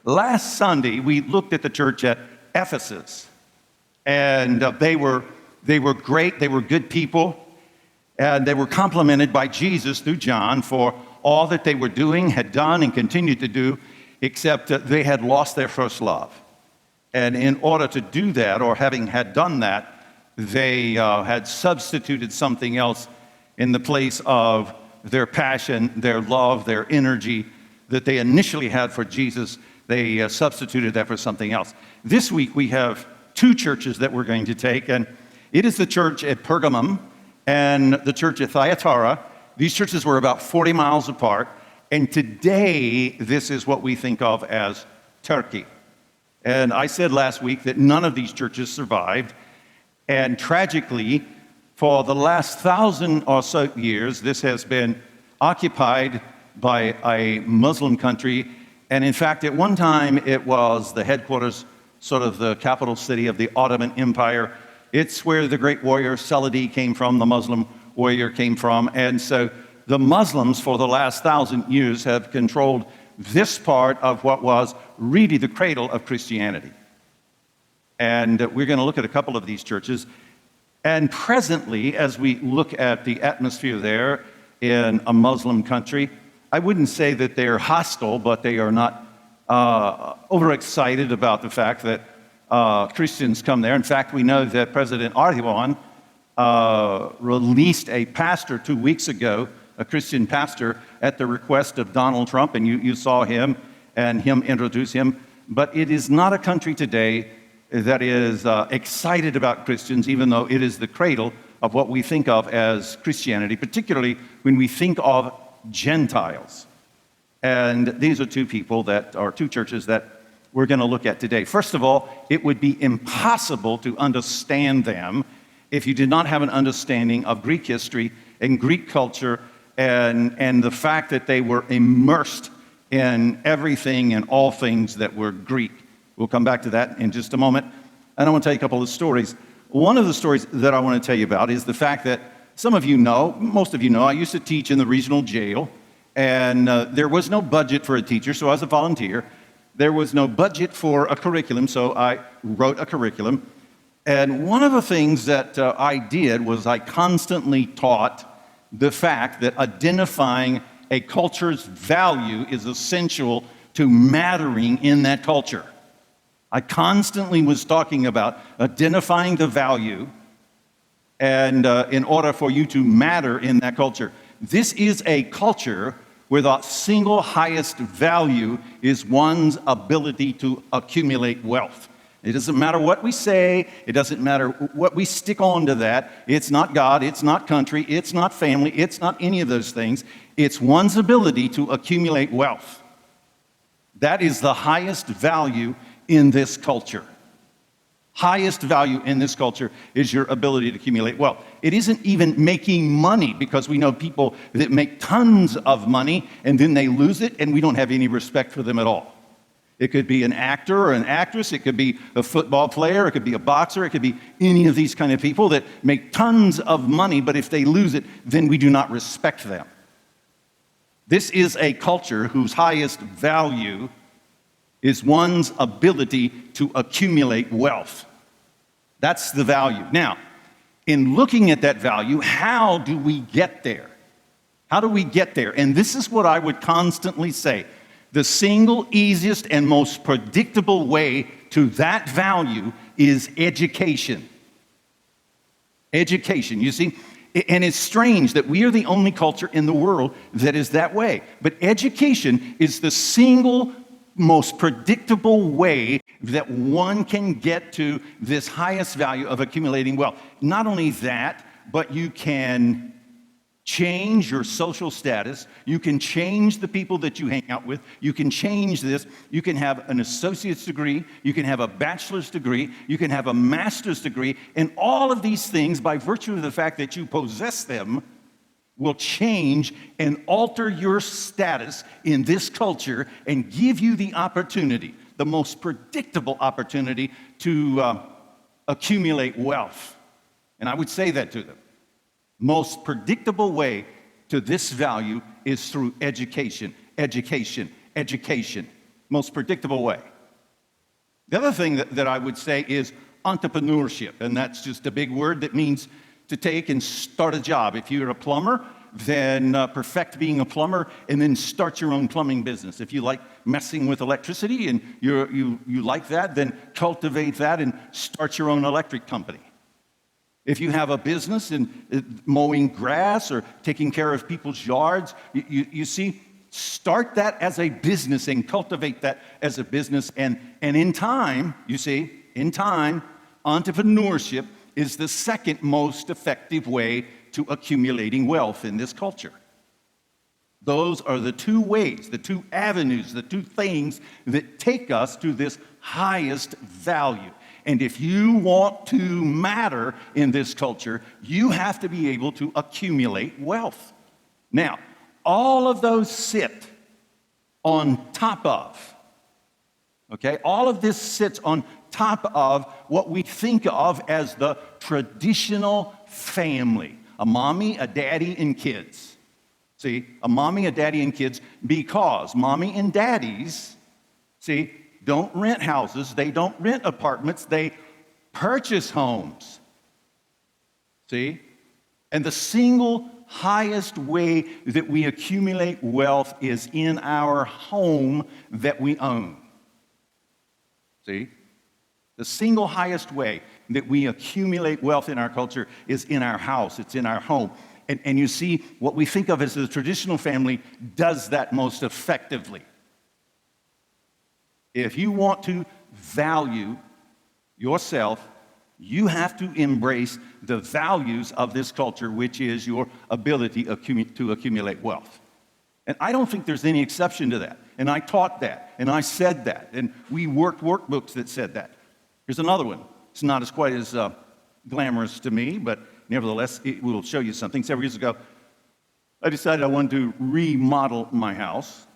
Last Sunday, we looked at the church at Ephesus, and they were great. They were good people, and they were complimented by Jesus through John for all that they were doing, had done, and continued to do, except that they had lost their first love. And in order to do that, or having had done that, they had substituted something else in the place of their passion, their love, their energy that they initially had for Jesus. They substituted that for something else. This week we have two churches that we're going to take, and it is the church at Pergamum and the church at Thyatira. These churches were about 40 miles apart, and today this is what we think of as Turkey. And I said last week that none of these churches survived, and tragically, for the last 1,000 or so years, this has been occupied by a Muslim country. And in fact, at one time, it was the headquarters, sort of the capital city of the Ottoman Empire. It's where the great warrior Saladin came from, the Muslim warrior came from. And so the Muslims, for the last 1,000 years, have controlled this part of what was really the cradle of Christianity. And we're going to look at a couple of these churches. And presently, as we look at the atmosphere there in a Muslim country, I wouldn't say that they're hostile, but they are not overexcited about the fact that Christians come there. In fact, we know that President Erdogan released a pastor 2 weeks ago, a Christian pastor, at the request of Donald Trump, and you saw him and him introduce him. But it is not a country today that is excited about Christians, even though it is the cradle of what we think of as Christianity, particularly when we think of Gentiles. And these are two churches that we're going to look at today. First of all, it would be impossible to understand them if you did not have an understanding of Greek history and Greek culture and the fact that they were immersed in everything and all things that were Greek. We'll come back to that in just a moment. And I want to tell you a couple of stories. One of the stories that I want to tell you about is the fact that some of you know, most of you know, I used to teach in the regional jail, and there was no budget for a teacher, so I was a volunteer. There was no budget for a curriculum, so I wrote a curriculum. And one of the things that I did was I constantly taught the fact that identifying a culture's value is essential to mattering in that culture. I constantly was talking about identifying the value and in order for you to matter in that culture. This is a culture where the single highest value is one's ability to accumulate wealth. It doesn't matter what we say. It doesn't matter what we stick on to that. It's not God. It's not country. It's not family. It's not any of those things. It's one's ability to accumulate wealth. That is the highest value in this culture. Highest value in this culture is your ability to accumulate wealth. It isn't even making money, because we know people that make tons of money and then they lose it, and we don't have any respect for them at all. It could be an actor or an actress. It could be a football player. It could be a boxer. It could be any of these kind of people that make tons of money, but if they lose it, then we do not respect them. This is a culture whose highest value is one's ability to accumulate wealth. That's the value. Now, in looking at that value, how do we get there? How do we get there? And this is what I would constantly say. The single easiest and most predictable way to that value is education. Education, you see? And it's strange that we are the only culture in the world that is that way. But education is the single most predictable way that one can get to this highest value of accumulating wealth. Not only that, but you can change your social status. You can change the people that you hang out with. You can change this. You can have an associate's degree. You can have a bachelor's degree. You can have a master's degree. And all of these things, by virtue of the fact that you possess them, will change and alter your status in this culture and give you the opportunity, the most predictable opportunity to accumulate wealth. And I would say that to them. Most predictable way to this value is through education, education, education. most predictable way. The other thing that I would say is entrepreneurship, and that's just a big word that means to take and start a job. If you're a plumber, then perfect being a plumber and then start your own plumbing business. If you like messing with electricity and you like that, then cultivate that and start your own electric company. If you have a business in mowing grass or taking care of people's yards, you see, start that as a business and cultivate that as a business. And in time, you see, in time, entrepreneurship is the second most effective way to accumulating wealth in this culture. Those are the two ways, the two avenues, the two things that take us to this highest value. And if you want to matter in this culture, you have to be able to accumulate wealth. Now, all of those sit on top of, okay? All of this sits on top of what we think of as the traditional family. A mommy, a daddy, and kids. See, a mommy, a daddy, and kids, because mommy and daddies, see, don't rent houses, they don't rent apartments, they purchase homes. See? And the single highest way that we accumulate wealth is in our home that we own. See? The single highest way that we accumulate wealth in our culture is in our house, it's in our home. And you see, what we think of as the traditional family does that most effectively. If you want to value yourself, you have to embrace the values of this culture, which is your ability to accumulate wealth. And I don't think there's any exception to that. And I taught that, and I said that, and we worked workbooks that said that. Here's another one. It's not as quite as glamorous to me, but nevertheless, it will show you something. Several years ago, I decided I wanted to remodel my house,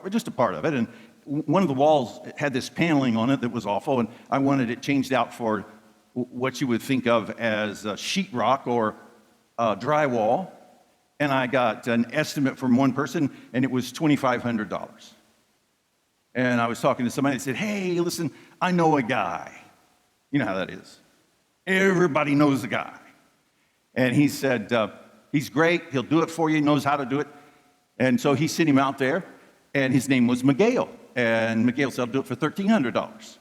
just a part of it, and one of the walls had this paneling on it that was awful, and I wanted it changed out for what you would think of as sheetrock or drywall, and I got an estimate from one person, and it was $2,500. And I was talking to somebody and said, hey, listen, I know a guy. You know how that is. Everybody knows the guy. And he said, he's great, he'll do it for you, he knows how to do it. And so he sent him out there, and his name was Miguel. And Miguel said, I'll do it for $1,300.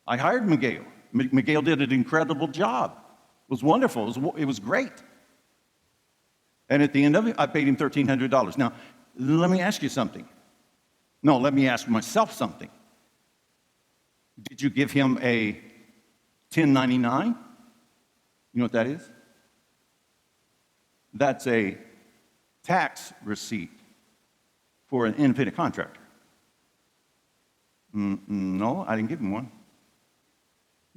I hired Miguel. Miguel did an incredible job. It was wonderful, it was great. And at the end of it, I paid him $1,300. Now, let me ask you something. No, let me ask myself something. Did you give him a 1099? You know what that is? That's a tax receipt for an independent contractor. No, I didn't give him one.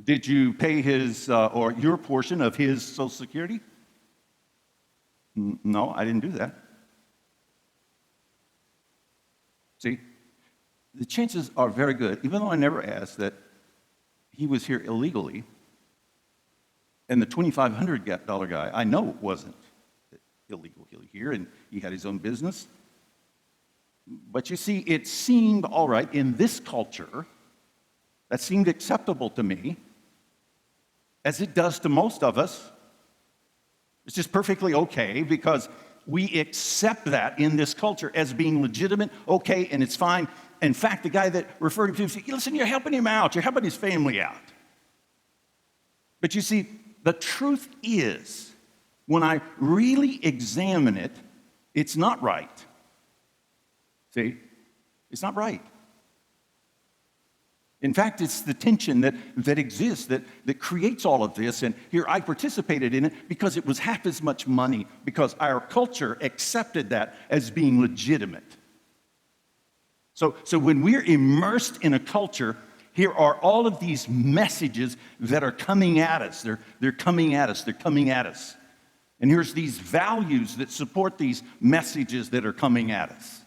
Did you pay his or your portion of his Social Security? No, I didn't do that. See, the chances are very good, even though I never asked, that he was here illegally, and the $2,500 guy, I know wasn't illegal here, and he had his own business. But you see, it seemed all right in this culture, that seemed acceptable to me, as it does to most of us. It's just perfectly okay because we accept that in this culture as being legitimate, okay, and it's fine. In fact, the guy that referred to him said, listen, you're helping him out. You're helping his family out. But you see, the truth is, when I really examine it, it's not right. See? It's not right. In fact, it's the tension that exists that creates all of this. And here I participated in it because it was half as much money, because our culture accepted that as being legitimate. So when we're immersed in a culture, here are all of these messages that are coming at us. They're coming at us. They're coming at us. And here's these values that support these messages that are coming at us.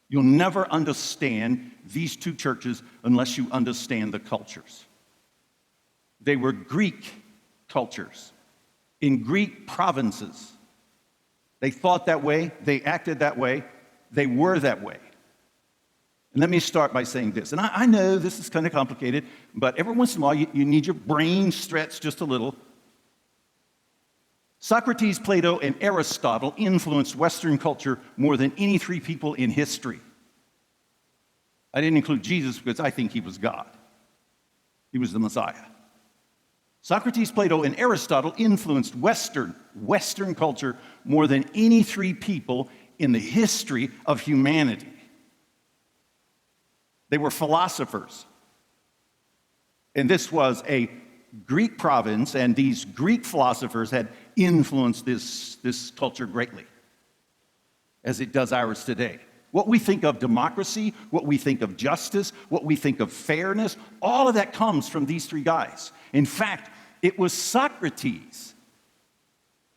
You'll never understand these two churches unless you understand the cultures. They were Greek cultures in Greek provinces. They thought that way, they acted that way, they were that way. And let me start by saying this. And I know this is kind of complicated, but every once in a while you need your brain stretched just a little. Socrates, Plato, and Aristotle influenced Western culture more than any three people in history. I didn't include Jesus because I think he was God. He was the Messiah. Socrates, Plato, and Aristotle influenced Western culture more than any three people in the history of humanity. They were philosophers. And this was a Greek province, and these Greek philosophers had influenced this culture greatly, as it does ours today. What we think of democracy, what we think of justice, what we think of fairness, all of that comes from these three guys. In fact, it was Socrates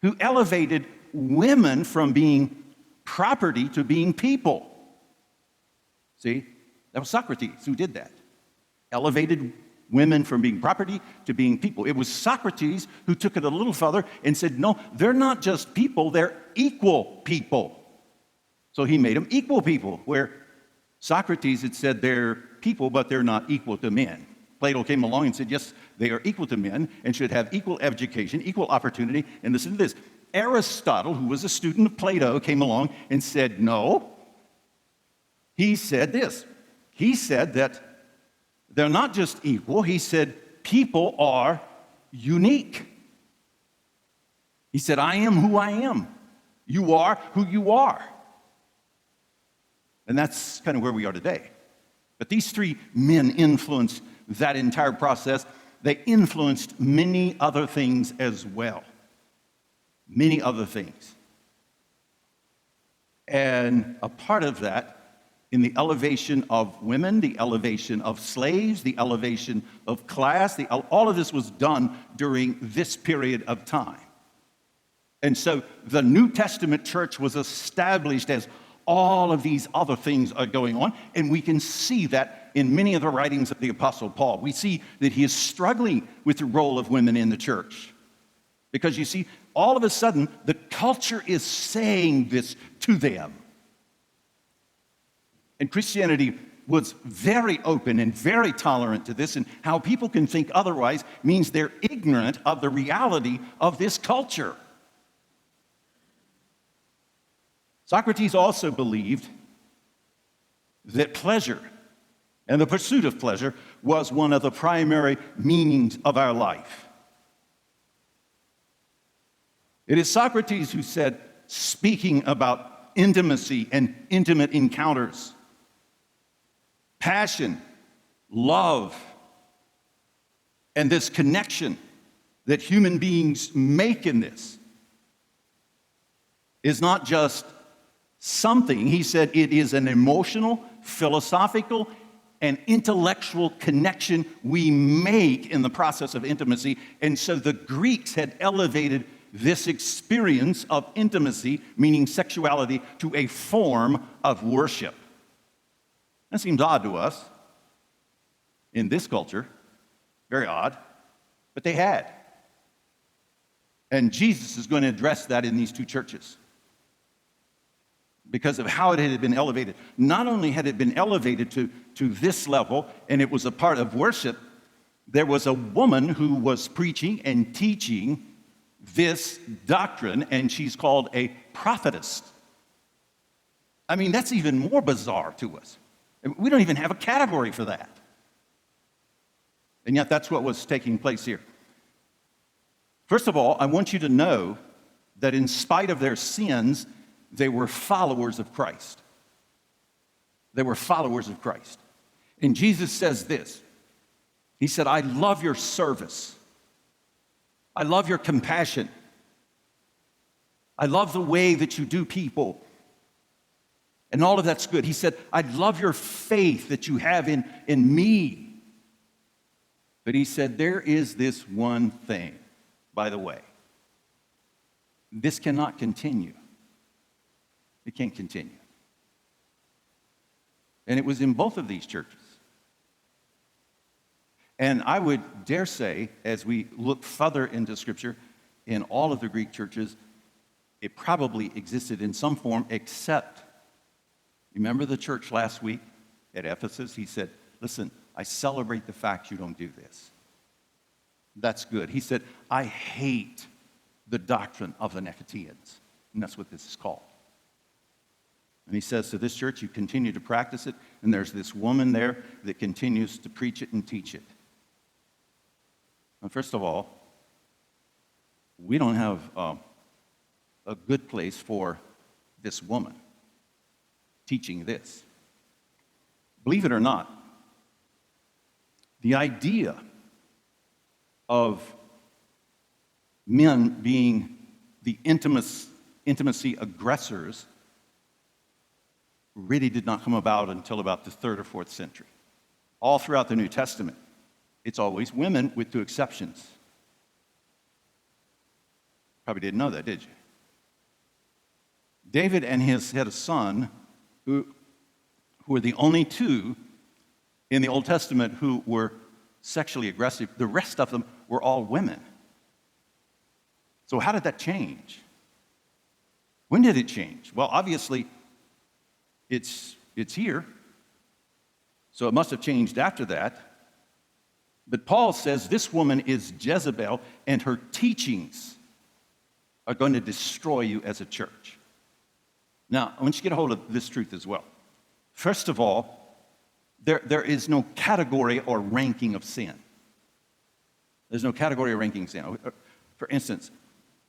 who elevated women from being property to being people. See, that was Socrates who did that. Elevated women from being property to being people. It was Socrates who took it a little further and said, no, they're not just people, they're equal people. So he made them equal people, where Socrates had said they're people, but they're not equal to men. Plato came along and said, yes, they are equal to men and should have equal education, equal opportunity. And listen to this. Aristotle, who was a student of Plato, came along and said, no. He said this. He said that they're not just equal. He said people are unique. He said, I am who I am. You are who you are. And that's kind of where we are today. But these three men influenced that entire process. They influenced many other things as well. Many other things. And a part of that, in the elevation of women, the elevation of slaves, the elevation of class, all of this was done during this period of time. And so the New Testament church was established as all of these other things are going on, and we can see that in many of the writings of the Apostle Paul. We see that he is struggling with the role of women in the church. Because you see, all of a sudden, the culture is saying this to them. And Christianity was very open and very tolerant to this, and how people can think otherwise means they're ignorant of the reality of this culture. Socrates also believed that pleasure and the pursuit of pleasure was one of the primary meanings of our life. It is Socrates who said, speaking about intimacy and intimate encounters, passion, love, and this connection that human beings make in this is not just something. He said it is an emotional, philosophical, and intellectual connection we make in the process of intimacy. And so the Greeks had elevated this experience of intimacy, meaning sexuality, to a form of worship. That seems odd to us in this culture, very odd, but they had. And Jesus is going to address that in these two churches because of how it had been elevated. Not only had it been elevated to this level, and it was a part of worship, there was a woman who was preaching and teaching this doctrine, and she's called a prophetess. I mean, that's even more bizarre to us. We don't even have a category for that. And yet that's what was taking place here. First of all, I want you to know that in spite of their sins, they were followers of Christ. They were followers of Christ. And Jesus says this. He said, I love your service. I love your compassion. I love the way that you do people. And all of that's good. He said, I love your faith that you have in me. But he said, there is this one thing, by the way. This cannot continue. It can't continue. And it was in both of these churches. And I would dare say, as we look further into Scripture, in all of the Greek churches, it probably existed in some form, except, remember the church last week at Ephesus. He said, listen, I celebrate the fact you don't do this. That's good. He said, I hate the doctrine of the Nicolaitans. And that's what this is called. And he says to this church, you continue to practice it, and there's this woman there that continues to preach it and teach it. Now, first of all, we don't have a good place for this woman teaching this. Believe it or not, the idea of men being the intimacy aggressors really did not come about until about the 3rd or 4th century. All throughout the New Testament, it's always women with 2 exceptions. Probably didn't know that, did you? David and his had a son who were the only 2 in the Old Testament who were sexually aggressive. The rest of them were all women. So how did that change? When did it change? Well, obviously, it's here. So it must have changed after that. But Paul says this woman is Jezebel, and her teachings are going to destroy you as a church. Now, I want you to get a hold of this truth as well. First of all, there is no category or ranking of sin. There's no category or ranking of sin. For instance,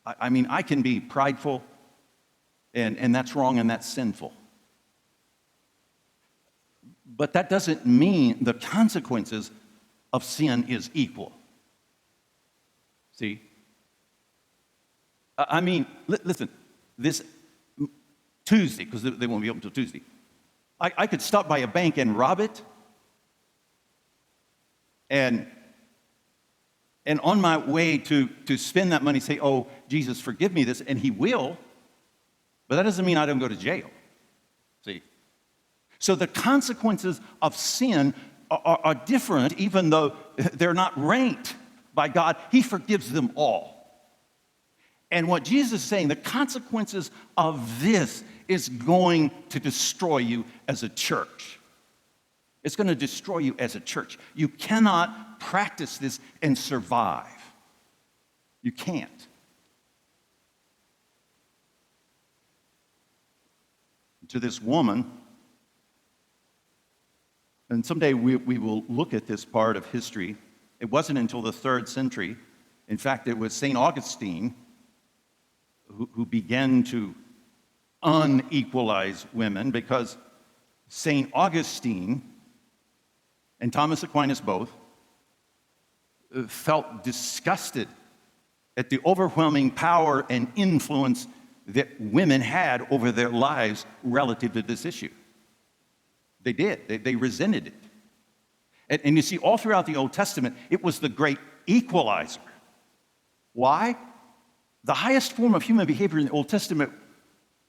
I mean, I can be prideful, and that's wrong and that's sinful. But that doesn't mean the consequences of sin is equal. See? I mean, listen, this Tuesday, because they won't be open until Tuesday, I could stop by a bank and rob it, and on my way to spend that money, say, oh, Jesus, forgive me this, and he will, but that doesn't mean I don't go to jail. See? So the consequences of sin are different, even though they're not ranked by God. He forgives them all. And what Jesus is saying, the consequences of this is going to destroy you as a church. It's going to destroy you as a church. You cannot practice this and survive. You can't. To this woman, and someday we will look at this part of history. It wasn't until the 3rd century. In fact, it was St. Augustine who began to unequalize women, because St. Augustine and Thomas Aquinas both felt disgusted at the overwhelming power and influence that women had over their lives relative to this issue. They did. They resented it. And you see, all throughout the Old Testament, it was the great equalizer. Why? The highest form of human behavior in the Old Testament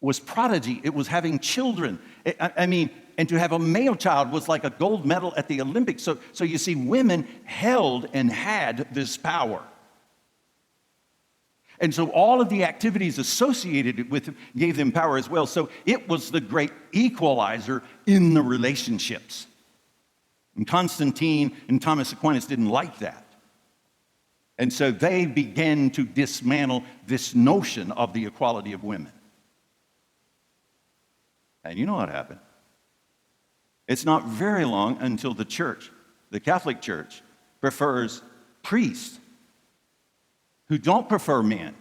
was prodigy. It was having children. I mean, and to have a male child was like a gold medal at the Olympics. So you see, women held and had this power. And so all of the activities associated with it gave them power as well. So it was the great equalizer in the relationships. And Constantine and Thomas Aquinas didn't like that. And so they began to dismantle this notion of the equality of women. And you know what happened? It's not very long until the church, the Catholic Church, prefers priests who don't prefer men.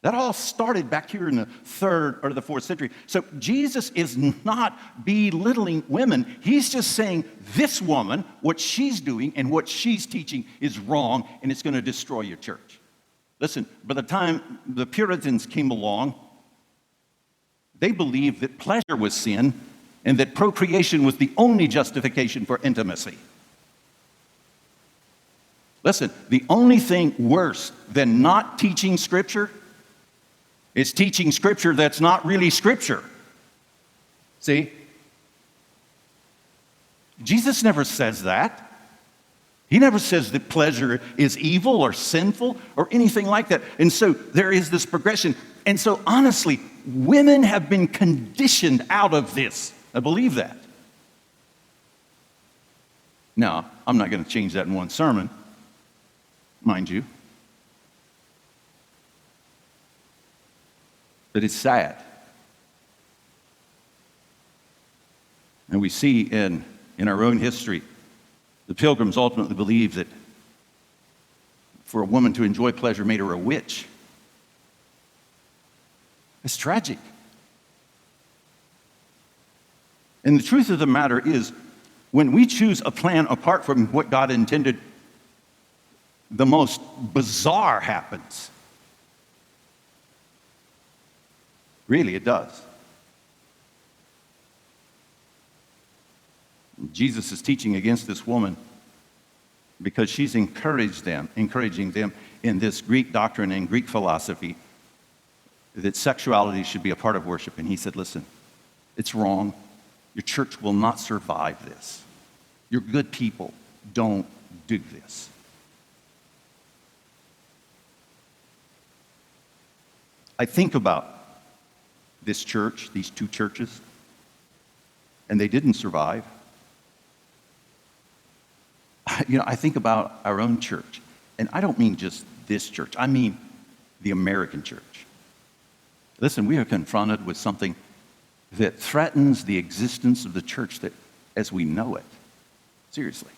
That all started back here in the 3rd or the 4th century. So Jesus is not belittling women. He's just saying this woman, what she's doing and what she's teaching is wrong, and it's going to destroy your church. Listen, by the time the Puritans came along, they believed that pleasure was sin and that procreation was the only justification for intimacy. Listen, the only thing worse than not teaching Scripture is teaching Scripture that's not really Scripture. See? Jesus never says that. He never says that pleasure is evil or sinful or anything like that. And so there is this progression. And so honestly, women have been conditioned out of this. I believe that. Now, I'm not going to change that in one sermon, mind you. But it's sad. And we see in our own history, the Pilgrims ultimately believed that for a woman to enjoy pleasure made her a witch. It's tragic. And the truth of the matter is, when we choose a plan apart from what God intended, the most bizarre happens. Really, it does. Jesus is teaching against this woman because she's encouraging them in this Greek doctrine and Greek philosophy that sexuality should be a part of worship. And he said, listen, it's wrong. Your church will not survive this. Your good people don't do this. I think about this church, these two churches, and they didn't survive. I think about our own church, and I don't mean just this church. I mean the American church. Listen, we are confronted with something that threatens the existence of the church that, as we know it. Seriously.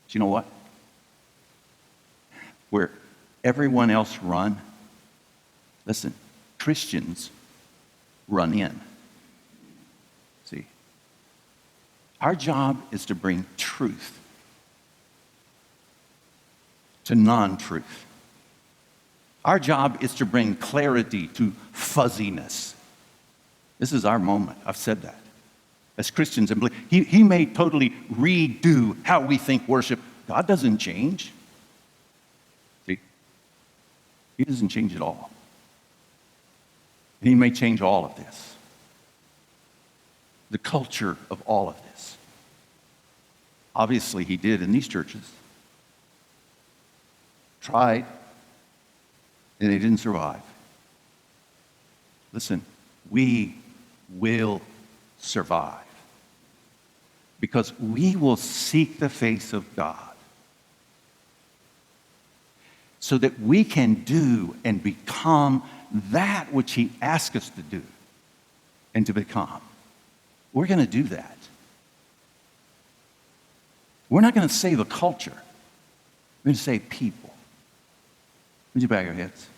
Do you know what? Where everyone else run, listen, Christians run in. See, our job is to bring truth to non-truth. Our job is to bring clarity to fuzziness. This is our moment. I've said that. As Christians, and he may totally redo how we think worship. God doesn't change. See, he doesn't change at all. He may change all of this. The culture of all of this. Obviously, he did in these churches. Tried, and they didn't survive. Listen, we will survive because we will seek the face of God so that we can do and become that which he asked us to do and to become. We're going to do that. We're not going to save a culture. We're going to save people. Would you bow your heads?